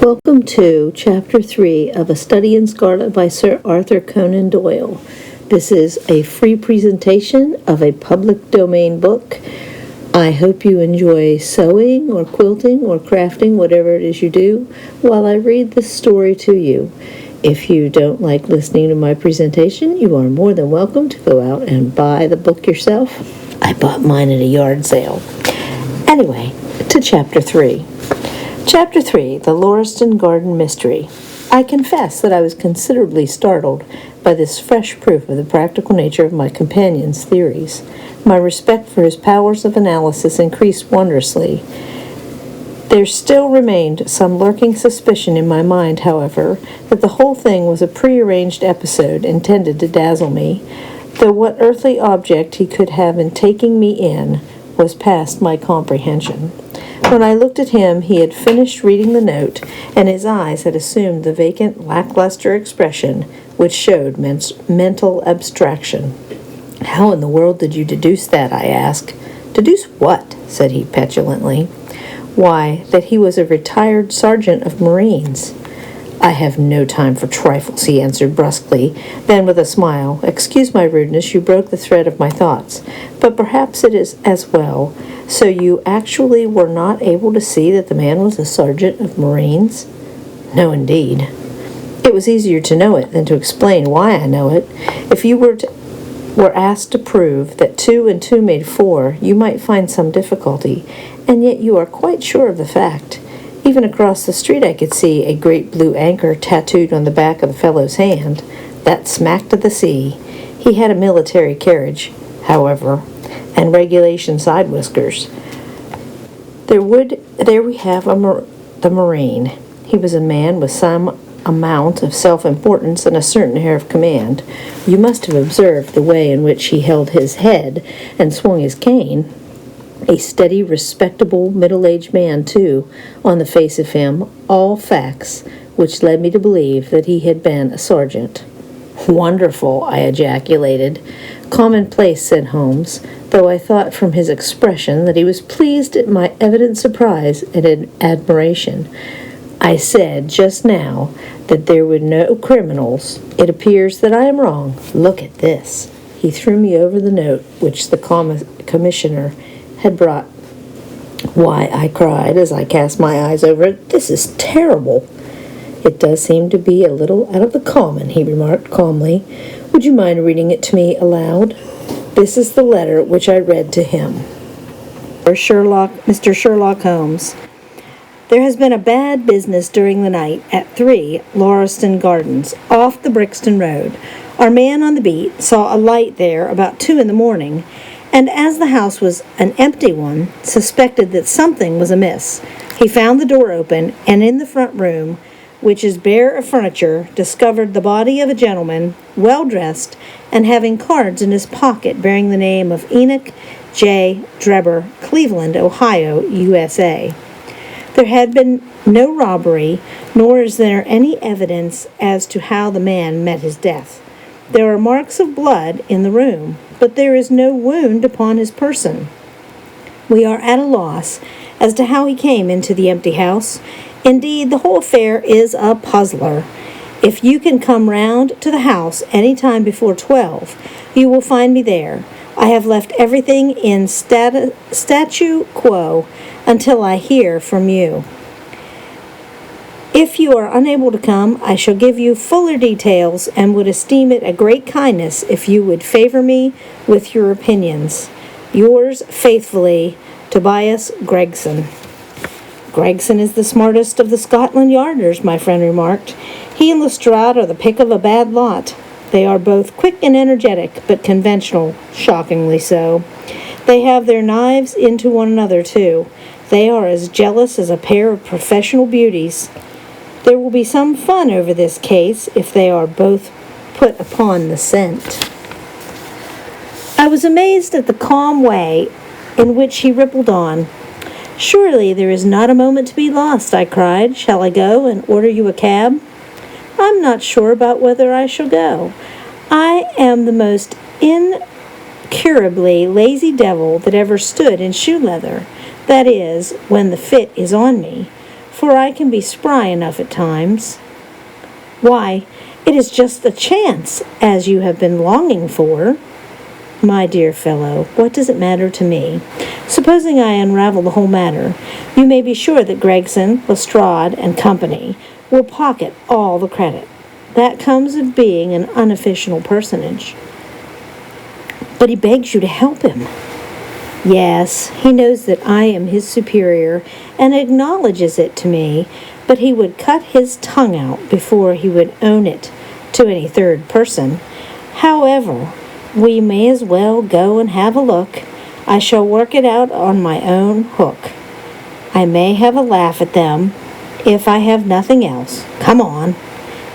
Welcome to Chapter 3 of A Study in Scarlet by Sir Arthur Conan Doyle. This is a free presentation of a public domain book. I hope you enjoy sewing or quilting or crafting, whatever it is you do, while I read this story to you. If you don't like listening to my presentation, you are more than welcome to go out and buy the book yourself. I bought mine at a yard sale. Anyway, to Chapter 3. Chapter 3, The Lauriston Garden Mystery. I confess that I was considerably startled by this fresh proof of the practical nature of my companion's theories. My respect for his powers of analysis increased wondrously. There still remained some lurking suspicion in my mind, however, that the whole thing was a prearranged episode intended to dazzle me, though what earthly object he could have in taking me in was past my comprehension. When I looked at him, he had finished reading the note, and his eyes had assumed the vacant, lackluster expression which showed mental abstraction. "How in the world did you deduce that?" I asked. "Deduce what?" said he petulantly. "Why, that he was a retired sergeant of Marines." "I have no time for trifles," he answered brusquely. Then, with a smile, "Excuse my rudeness, you broke the thread of my thoughts. But perhaps it is as well. So you actually were not able to see that the man was a sergeant of Marines?" "No, indeed." "It was easier to know it than to explain why I know it. If you were asked to prove that 2 and 2 made 4, you might find some difficulty, and yet you are quite sure of the fact. Even across the street I could see a great blue anchor tattooed on the back of the fellow's hand. That smacked of the sea. He had a military carriage, however, and regulation side whiskers. There we have the Marine. He was a man with some amount of self-importance and a certain air of command. You must have observed the way in which he held his head and swung his cane. A steady, respectable, middle-aged man, too, on the face of him, all facts which led me to believe that he had been a sergeant." "Wonderful!" I ejaculated. "Commonplace," said Holmes, though I thought from his expression that he was pleased at my evident surprise and admiration. "I said just now that there were no criminals. It appears that I am wrong. Look at this." He threw me over the note which the commissioner had brought. "Why," I cried as I cast my eyes over it, "this is terrible." "It does seem to be a little out of the common," he remarked calmly. "Would you mind reading it to me aloud?" This is the letter which I read to him. Mr. Sherlock Holmes. "There has been a bad business during the night at 3 Lauriston Gardens, off the Brixton Road. Our man on the beat saw a light there about 2 in the morning, and as the house was an empty one, suspected that something was amiss. He found the door open, and in the front room, which is bare of furniture, discovered the body of a gentleman, well dressed, and having cards in his pocket bearing the name of Enoch J. Drebber, Cleveland, Ohio, USA. There had been no robbery, nor is there any evidence as to how the man met his death. There are marks of blood in the room, but there is no wound upon his person. We are at a loss as to how he came into the empty house. Indeed, the whole affair is a puzzler. If you can come round to the house any time before 12, you will find me there. I have left everything in statu quo until I hear from you. If you are unable to come, I shall give you fuller details and would esteem it a great kindness if you would favor me with your opinions. Yours faithfully, Tobias Gregson." "Gregson is the smartest of the Scotland Yarders," my friend remarked. "He and Lestrade are the pick of a bad lot. They are both quick and energetic, but conventional, shockingly so. They have their knives into one another, too. They are as jealous as a pair of professional beauties. There will be some fun over this case if they are both put upon the scent." I was amazed at the calm way in which he rippled on. "Surely there is not a moment to be lost," I cried. "Shall I go and order you a cab?" "I'm not sure about whether I shall go. I am the most incurably lazy devil that ever stood in shoe leather. That is, when the fit is on me. for I can be spry enough at times. Why, it is just a chance, as you have been longing for. My dear fellow, what does it matter to me? Supposing I unravel the whole matter, you may be sure that Gregson, Lestrade, and company will pocket all the credit. That comes of being an unofficial personage. But he begs you to help him. Yes, he knows that I am his superior and acknowledges it to me, but he would cut his tongue out before he would own it to any third person. However, we may as well go and have a look. I shall work it out on my own hook. I may have a laugh at them, if I have nothing else. Come on."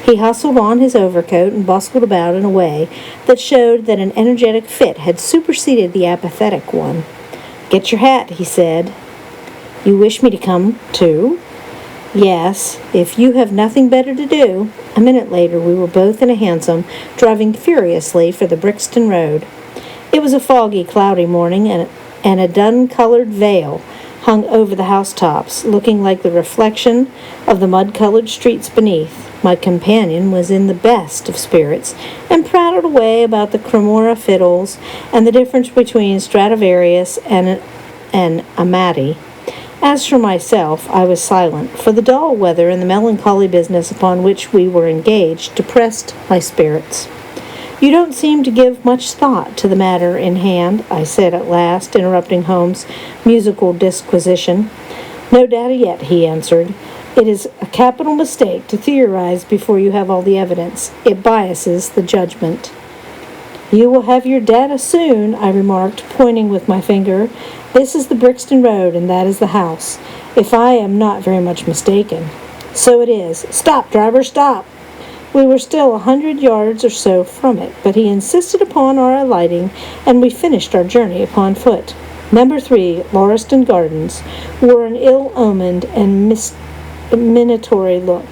He hustled on his overcoat and bustled about in a way that showed that an energetic fit had superseded the apathetic one. "Get your hat," he said. "You wish me to come, too?" "Yes, if you have nothing better to do." A minute later, we were both in a hansom, driving furiously for the Brixton Road. It was a foggy, cloudy morning, and a dun-colored veil hung over the housetops, looking like the reflection of the mud-colored streets beneath. My companion was in the best of spirits, and prattled away about the Cremora fiddles and the difference between Stradivarius and an Amati. As for myself, I was silent, for the dull weather and the melancholy business upon which we were engaged depressed my spirits. "You don't seem to give much thought to the matter in hand," I said at last, interrupting Holmes' musical disquisition. "No data yet," he answered. "It is a capital mistake to theorize before you have all the evidence. It biases the judgment." "You will have your data soon," I remarked, pointing with my finger. "This is the Brixton Road, and that is the house, if I am not very much mistaken." "So it is. Stop, driver, stop!" We were still 100 yards or so from it, but he insisted upon our alighting, and we finished our journey upon foot. Number 3, Lauriston Gardens, wore an ill-omened and minatory look.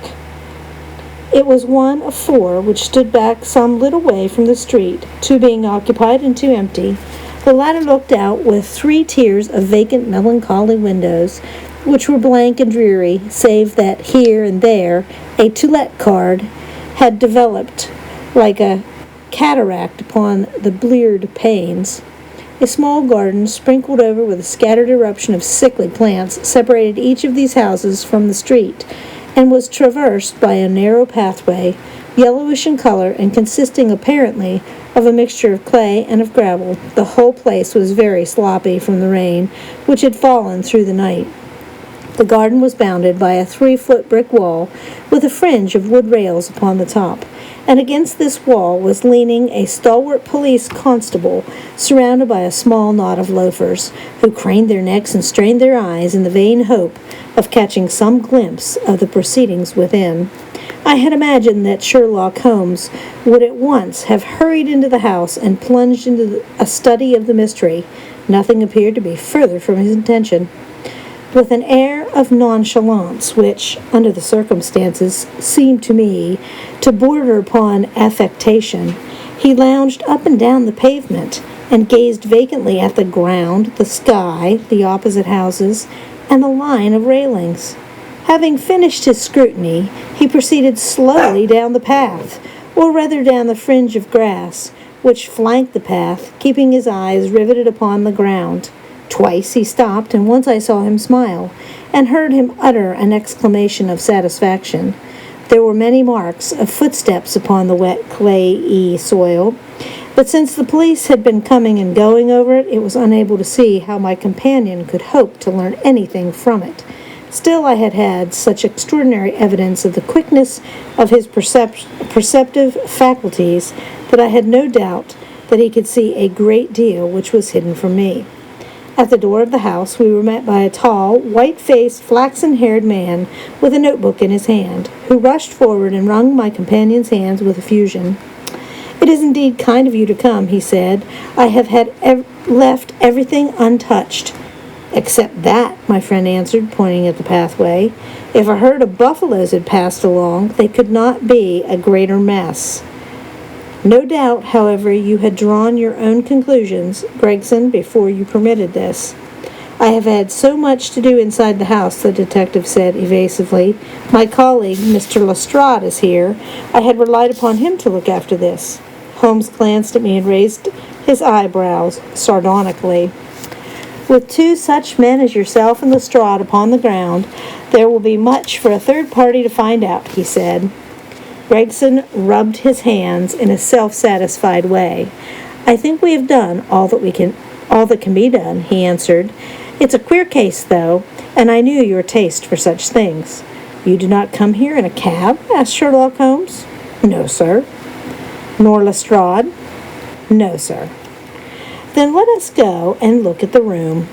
It was one of 4 which stood back some little way from the street, 2 being occupied and 2 empty. The latter looked out with 3 tiers of vacant, melancholy windows, which were blank and dreary, save that here and there a "To Let" card had developed like a cataract upon the bleared panes. A small garden, sprinkled over with a scattered eruption of sickly plants, separated each of these houses from the street, and was traversed by a narrow pathway, yellowish in color and consisting apparently of a mixture of clay and of gravel. The whole place was very sloppy from the rain, which had fallen through the night. The garden was bounded by a 3-foot brick wall with a fringe of wood rails upon the top, and against this wall was leaning a stalwart police constable, surrounded by a small knot of loafers, who craned their necks and strained their eyes in the vain hope of catching some glimpse of the proceedings within. I had imagined that Sherlock Holmes would at once have hurried into the house and plunged into a study of the mystery. Nothing appeared to be further from his intention. With an air of nonchalance which, under the circumstances, seemed to me to border upon affectation, he lounged up and down the pavement and gazed vacantly at the ground, the sky, the opposite houses, and the line of railings. Having finished his scrutiny, he proceeded slowly down the path, or rather down the fringe of grass, which flanked the path, keeping his eyes riveted upon the ground. Twice he stopped, and once I saw him smile, and heard him utter an exclamation of satisfaction. There were many marks of footsteps upon the wet, clayey soil, but since the police had been coming and going over it, it was unable to see how my companion could hope to learn anything from it. Still, I had had such extraordinary evidence of the quickness of his perceptive faculties that I had no doubt that he could see a great deal which was hidden from me. At the door of the house, we were met by a tall, white-faced, flaxen-haired man with a notebook in his hand, who rushed forward and wrung my companion's hands with effusion. "It is indeed kind of you to come," he said. "I have left everything untouched." "Except that," my friend answered, pointing at the pathway. "If a herd of buffaloes had passed along, they could not be a greater mess." "No doubt, however, you had drawn your own conclusions, Gregson, before you permitted this." "I have had so much to do inside the house," the detective said evasively. "My colleague, Mr. Lestrade, is here. I had relied upon him to look after this." Holmes glanced at me and raised his eyebrows sardonically. "With two such men as yourself and Lestrade upon the ground, there will be much for a third party to find out," he said. Gregson rubbed his hands in a self-satisfied way. "I think we have done all that can be done," he answered. "It's a queer case, though, and I knew your taste for such things." "You did not come here in a cab?" asked Sherlock Holmes. "No, sir." "Nor Lestrade?" "No, sir." "Then let us go and look at the room,"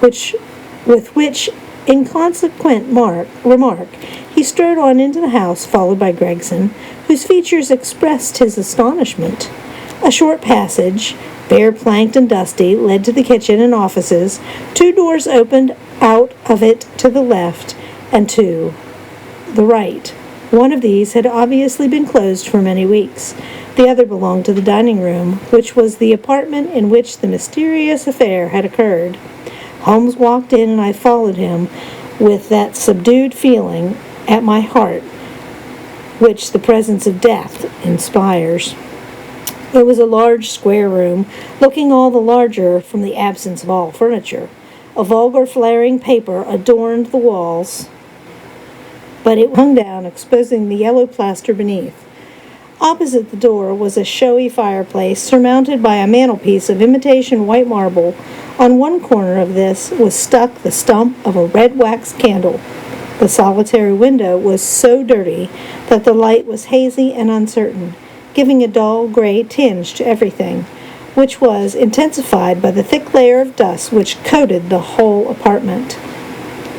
with which inconsequent remark he strode on into the house, followed by Gregson, whose features expressed his astonishment. A short passage, bare planked and dusty, led to the kitchen and offices. Two doors opened out of it to the left and to the right. One of these had obviously been closed for many weeks. The other belonged to the dining room, which was the apartment in which the mysterious affair had occurred. Holmes walked in, and I followed him with that subdued feeling at my heart which the presence of death inspires. It was a large square room, looking all the larger from the absence of all furniture. A vulgar flaring paper adorned the walls, but it hung down, exposing the yellow plaster beneath. Opposite the door was a showy fireplace, surmounted by a mantelpiece of imitation white marble. On one corner of this was stuck the stump of a red wax candle. The solitary window was so dirty that the light was hazy and uncertain, giving a dull gray tinge to everything, which was intensified by the thick layer of dust which coated the whole apartment.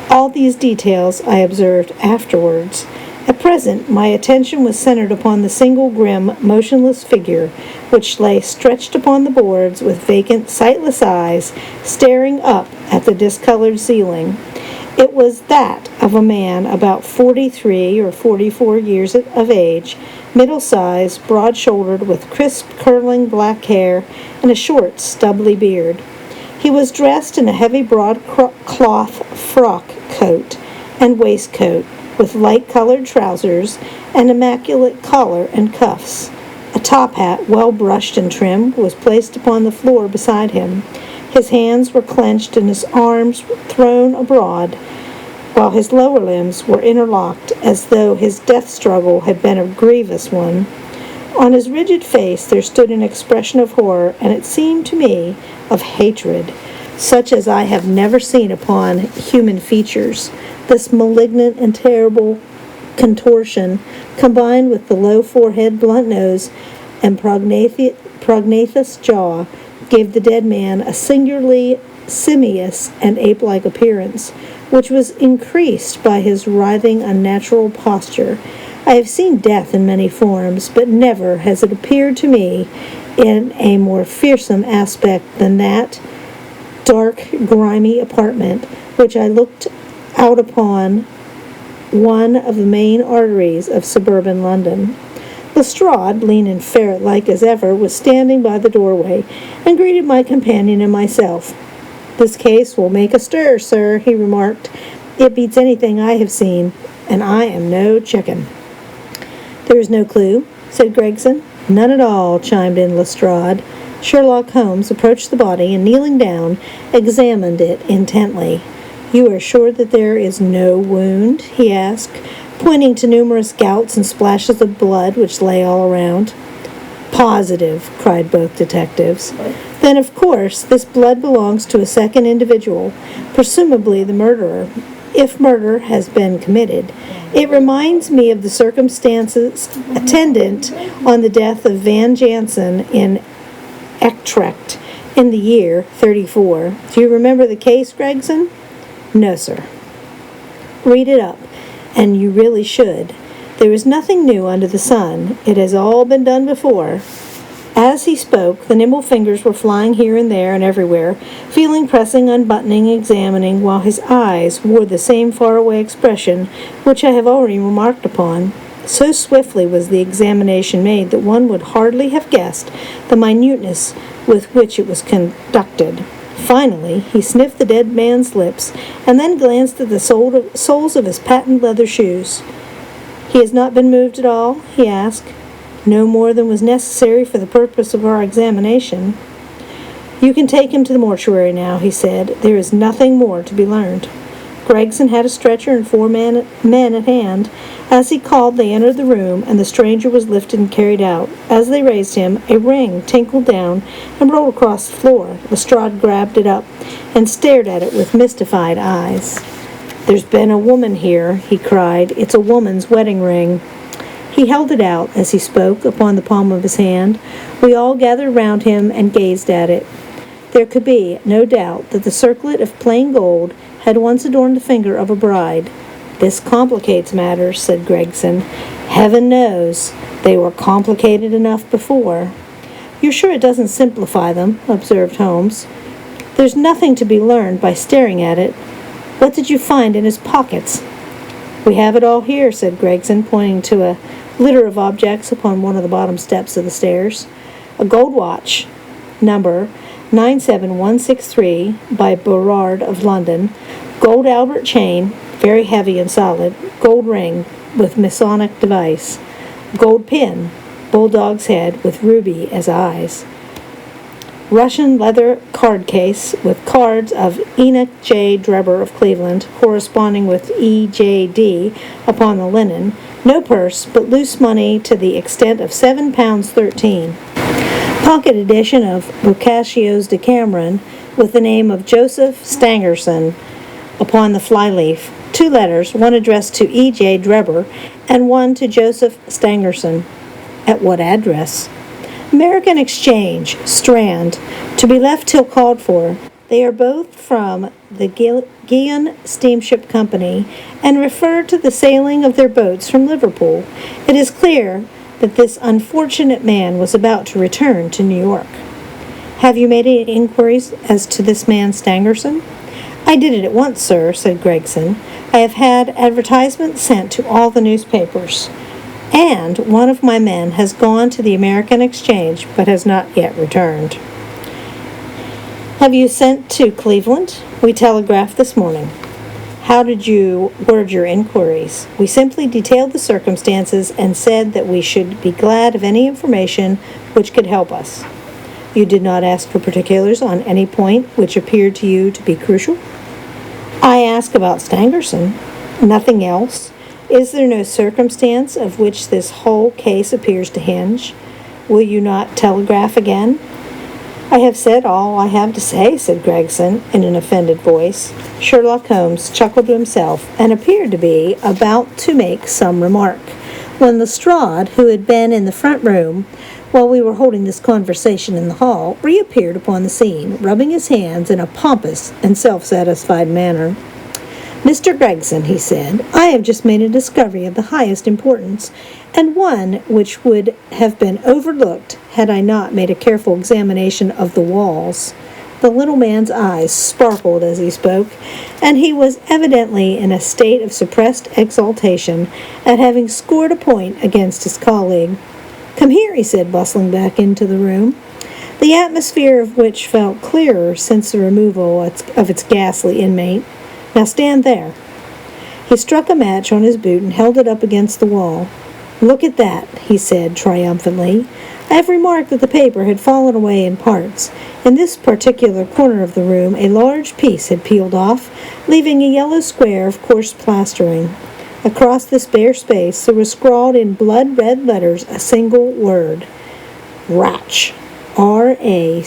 All these details I observed afterwards. At present, my attention was centered upon the single grim, motionless figure which lay stretched upon the boards with vacant, sightless eyes, staring up at the discolored ceiling. It was that of a man about 43 or 44 years of age, middle-sized, broad-shouldered, with crisp, curling black hair and a short, stubbly beard. He was dressed in a heavy broadcloth frock coat and waistcoat, with light-colored trousers and immaculate collar and cuffs. A top hat, well brushed and trimmed, was placed upon the floor beside him. His hands were clenched and his arms thrown abroad, while his lower limbs were interlocked, as though his death struggle had been a grievous one. On his rigid face there stood an expression of horror, and it seemed to me of hatred, such as I have never seen upon human features. This malignant and terrible contortion, combined with the low forehead, blunt nose, and prognathous jaw, gave the dead man a singularly simious and ape-like appearance, which was increased by his writhing, unnatural posture. I have seen death in many forms, but never has it appeared to me in a more fearsome aspect than that dark, grimy apartment, which I looked out upon one of the main arteries of suburban London. Lestrade, lean and ferret-like as ever, was standing by the doorway, and greeted my companion and myself. "This case will make a stir, sir," he remarked. "It beats anything I have seen, and I am no chicken." "There is no clue?" said Gregson. "None at all," chimed in Lestrade. Sherlock Holmes approached the body, and kneeling down, examined it intently. "You are sure that there is no wound?" he asked, pointing to numerous gouts and splashes of blood which lay all around. "Positive," cried both detectives. "Then, of course, this blood belongs to a second individual, presumably the murderer, if murder has been committed. It reminds me of the circumstances attendant on the death of Van Jansen in Utrecht in the year 34. Do you remember the case, Gregson?" "No, sir." "Read it up, and you really should. There is nothing new under the sun. It has all been done before." As he spoke, the nimble fingers were flying here and there and everywhere, feeling, pressing, unbuttoning, examining, while his eyes wore the same faraway expression which I have already remarked upon. So swiftly was the examination made that one would hardly have guessed the minuteness with which it was conducted. Finally, he sniffed the dead man's lips and then glanced at the soles of his patent leather shoes. "He has not been moved at all?" he asked. "No more than was necessary for the purpose of our examination." "You can take him to the mortuary now," he said. "There is nothing more to be learned." Gregson had a stretcher and 4 men at hand. As he called, they entered the room, and the stranger was lifted and carried out. As they raised him, a ring tinkled down and rolled across the floor. Lestrade grabbed it up and stared at it with mystified eyes. "There's been a woman here," he cried. "It's a woman's wedding ring." He held it out as he spoke upon the palm of his hand. We all gathered round him and gazed at it. There could be no doubt that the circlet of plain gold had once adorned the finger of a bride. "This complicates matters," said Gregson. "Heaven knows they were complicated enough before." "You're sure it doesn't simplify them?" observed Holmes. "There's nothing to be learned by staring at it. What did you find in his pockets?" "We have it all here," said Gregson, pointing to a litter of objects upon one of the bottom steps of the stairs. "A gold watch, number 97163, by Burrard of London. Gold Albert chain, very heavy and solid. Gold ring with Masonic device. Gold pin, bulldog's head with ruby as eyes. Russian leather card case with cards of Enoch J. Drebber of Cleveland, corresponding with EJD upon the linen. No purse, but loose money to the extent of £7.13. Pocket edition of Boccaccio's Decameron with the name of Joseph Stangerson upon the flyleaf. 2 letters, one addressed to E.J. Drebber and one to Joseph Stangerson. At what address? American Exchange, Strand, to be left till called for. They are both from the Guion Steamship Company and refer to the sailing of their boats from Liverpool. It is clear that this unfortunate man was about to return to New York. Have you made any inquiries as to this man Stangerson? I did it at once, sir, said Gregson. I have had advertisements sent to all the newspapers, and one of my men has gone to the American Exchange but has not yet returned. Have you sent to Cleveland? We telegraphed this morning. How did you word your inquiries? We simply detailed the circumstances and said that we should be glad of any information which could help us. You did not ask for particulars on any point which appeared to you to be crucial? I asked about Stangerson. Nothing else? Is there no circumstance of which this whole case appears to hinge? Will you not telegraph again? I have said all I have to say, said Gregson in an offended voice. Sherlock Holmes chuckled to himself and appeared to be about to make some remark, when Lestrade, who had been in the front room while we were holding this conversation in the hall, reappeared upon the scene, rubbing his hands in a pompous and self-satisfied manner. Mr. Gregson, he said, I have just made a discovery of the highest importance, and one which would have been overlooked had I not made a careful examination of the walls. The little man's eyes sparkled as he spoke, and he was evidently in a state of suppressed exultation at having scored a point against his colleague. Come here, he said, bustling back into the room, the atmosphere of which felt clearer since the removal of its ghastly inmate. Now stand there. He struck a match on his boot and held it up against the wall. Look at that, he said triumphantly. I have remarked that the paper had fallen away in parts. In this particular corner of the room, a large piece had peeled off, leaving a yellow square of coarse plastering. Across this bare space there was scrawled in blood-red letters a single word. Rache. R-A-C-H-E.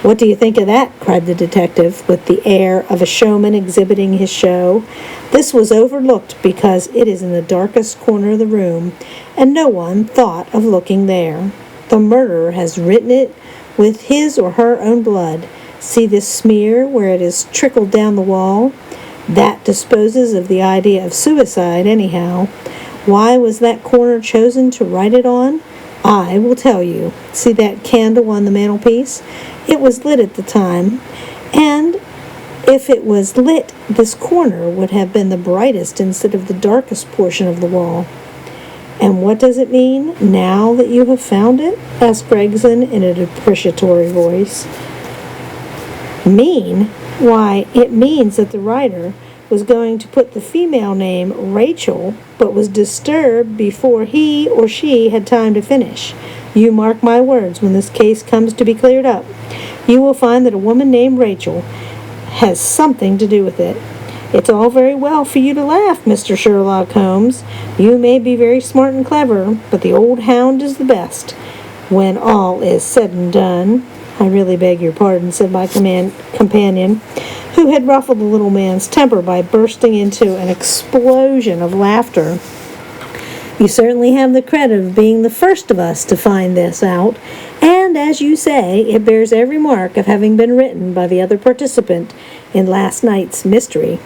What do you think of that? Cried the detective, with the air of a showman exhibiting his show. This was overlooked because it is in the darkest corner of the room, and no one thought of looking there. The murderer has written it with his or her own blood. See this smear where it has trickled down the wall? That disposes of the idea of suicide, anyhow. Why was that corner chosen to write it on? I will tell you. See that candle on the mantelpiece? It was lit at the time, and if it was lit, this corner would have been the brightest instead of the darkest portion of the wall. And what does it mean, now that you have found it? Asked Gregson in a depreciatory voice. Mean? Why, it means that the writer was going to put the female name Rachel, but was disturbed before he or she had time to finish. You mark my words, when this case comes to be cleared up, you will find that a woman named Rachel has something to do with it. It's all very well for you to laugh, Mr. Sherlock Holmes. You may be very smart and clever, but the old hound is the best. When all is said and done, I really beg your pardon, said my companion, who had ruffled the little man's temper by bursting into an explosion of laughter. You certainly have the credit of being the first of us to find this out, and, as you say, it bears every mark of having been written by the other participant in last night's mystery.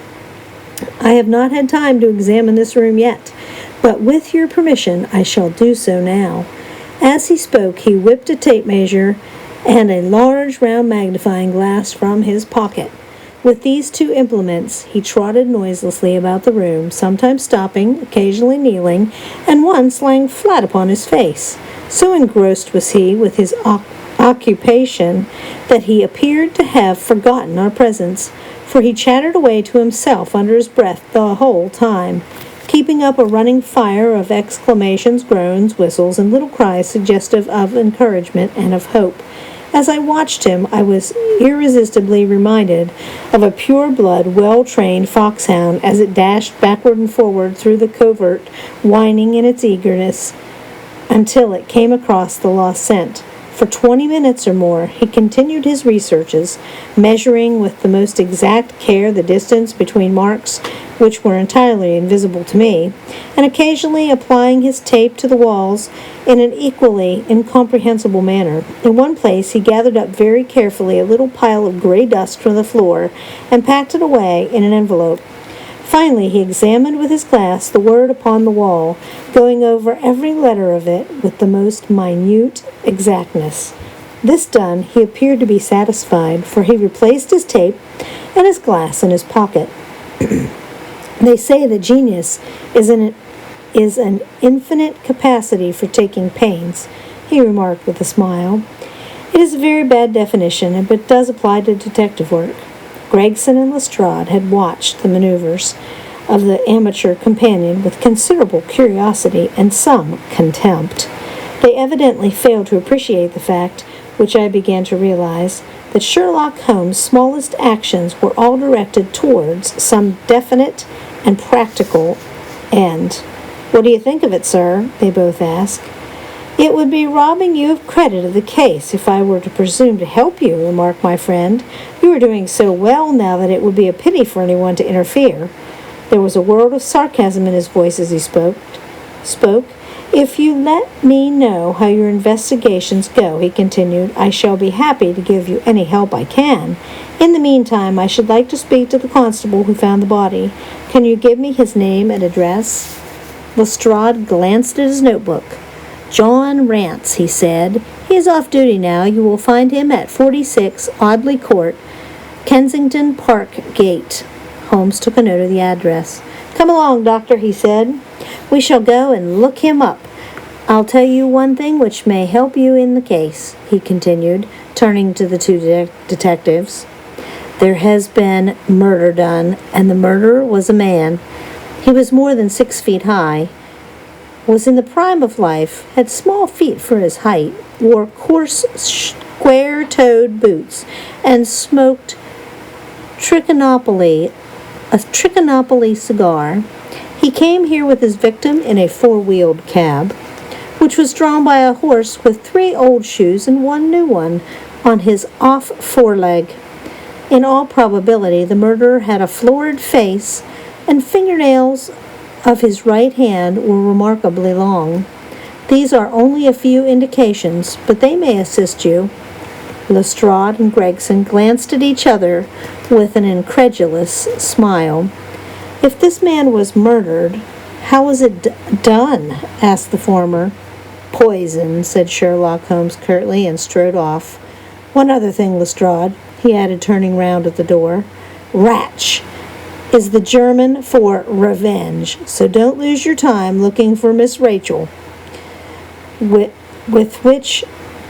I have not had time to examine this room yet, but with your permission I shall do so now. As he spoke, he whipped a tape measure and a large round magnifying glass from his pocket. With these two implements, he trotted noiselessly about the room, sometimes stopping, occasionally kneeling, and once lying flat upon his face. So engrossed was he with his occupation that he appeared to have forgotten our presence, for he chattered away to himself under his breath the whole time, keeping up a running fire of exclamations, groans, whistles, and little cries suggestive of encouragement and of hope. As I watched him, I was irresistibly reminded of a pure-blood, well-trained foxhound as it dashed backward and forward through the covert, whining in its eagerness until it came across the lost scent. For 20 minutes or more, he continued his researches, measuring with the most exact care the distance between marks which were entirely invisible to me, and occasionally applying his tape to the walls in an equally incomprehensible manner. In one place, he gathered up very carefully a little pile of gray dust from the floor and packed it away in an envelope. Finally, he examined with his glass the word upon the wall, going over every letter of it with the most minute exactness. This done, he appeared to be satisfied, for he replaced his tape and his glass in his pocket. They say that genius is an infinite capacity for taking pains, he remarked with a smile. It is a very bad definition, but it does apply to detective work. Gregson and Lestrade had watched the maneuvers of the amateur companion with considerable curiosity and some contempt. They evidently failed to appreciate the fact, which I began to realize, that Sherlock Holmes' smallest actions were all directed towards some definite and practical end. "What do you think of it, sir?" they both asked. "It would be robbing you of credit of the case if I were to presume to help you," remarked my friend. "You are doing so well now that it would be a pity for anyone to interfere." There was a world of sarcasm in his voice as he spoke. "If you let me know how your investigations go," he continued, "I shall be happy to give you any help I can. In the meantime, I should like to speak to the constable who found the body. Can you give me his name and address?" Lestrade glanced at his notebook. "John Rance," he said. "He is off duty now. You will find him at 46 Audley Court, Kensington Park Gate." Holmes took a note of the address. "Come along, Doctor," he said. "We shall go and look him up. I'll tell you one thing which may help you in the case," he continued, turning to the two detectives. "There has been murder done, and the murderer was a man. He was more than 6 feet high, was in the prime of life, had small feet for his height, wore coarse, square-toed boots, and smoked a Trichinopoly cigar. He came here with his victim in a 4-wheeled cab, which was drawn by a horse with 3 old shoes and 1 new one on his off foreleg. In all probability, the murderer had a florid face, and fingernails of his right hand were remarkably long. These are only a few indications, but they may assist you." Lestrade and Gregson glanced at each other with an incredulous smile. "If this man was murdered, how was it done?" asked the former. "Poison," said Sherlock Holmes curtly, and strode off. "One other thing, Lestrade," he added, turning round at the door. "Ratsch is the German for revenge, so don't lose your time looking for Miss Rachel." With which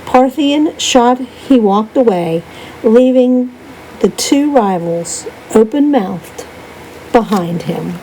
Parthian shot he walked away, leaving the two rivals open-mouthed behind him.